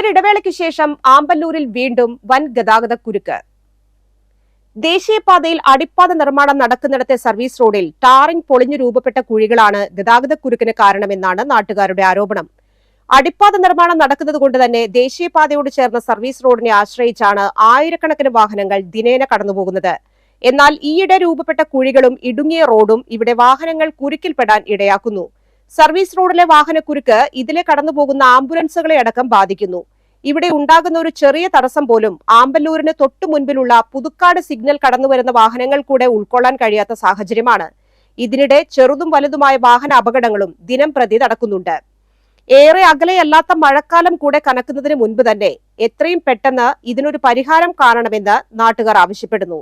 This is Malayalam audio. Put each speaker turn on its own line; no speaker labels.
ഒരിടവേളയ്ക്ക് ശേഷം ആമ്പല്ലൂരിൽ വീണ്ടും വൻ ഗതാഗതക്കുരുക്ക്. ദേശീയപാതയിൽ അടിപ്പാത നിർമ്മാണം നടക്കുന്നിടത്തെ സർവീസ് റോഡിൽ ടാറിംഗ് പൊളിഞ്ഞു രൂപപ്പെട്ട കുഴികളാണ് ഗതാഗതക്കുരുക്കിന് കാരണമെന്നാണ് നാട്ടുകാരുടെ ആരോപണം. അടിപ്പാത നിർമ്മാണം നടക്കുന്നതുകൊണ്ട് തന്നെ ദേശീയപാതയോട് ചേർന്ന സർവീസ് റോഡിനെ ആശ്രയിച്ചാണ് ആയിരക്കണക്കിന് വാഹനങ്ങൾ ദിനേന കടന്നുപോകുന്നത്. എന്നാൽ ഈയിടെ രൂപപ്പെട്ട കുഴികളും ഇടുങ്ങിയ റോഡും ഇവിടെ വാഹനങ്ങൾ കുരുക്കിൽപ്പെടാൻ ഇടയാക്കുന്നു. സർവീസ് റോഡിലെ വാഹനക്കുരുക്ക് ഇതിലെ കടന്നുപോകുന്ന ആംബുലൻസുകളെ അടക്കം ബാധിക്കുന്നു. ഇവിടെ ഉണ്ടാകുന്ന ഒരു ചെറിയ തടസ്സം പോലും ആമ്പല്ലൂരിന് തൊട്ടു മുൻപിലുള്ള പുതുക്കാട് സിഗ്നൽ കടന്നുവരുന്ന വാഹനങ്ങൾ കൂടെ ഉൾക്കൊള്ളാൻ കഴിയാത്ത സാഹചര്യമാണ്. ഇതിനിടെ ചെറുതും വലുതുമായ വാഹന അപകടങ്ങളും ദിനം പ്രതി നടക്കുന്നുണ്ട്. ഏറെ അകലെയല്ലാത്ത മഴക്കാലം കൂടെ കനക്കുന്നതിന് മുൻപ് തന്നെ എത്രയും പെട്ടെന്ന് ഇതിനൊരു പരിഹാരം കാണണമെന്ന് നാട്ടുകാർ ആവശ്യപ്പെടുന്നു.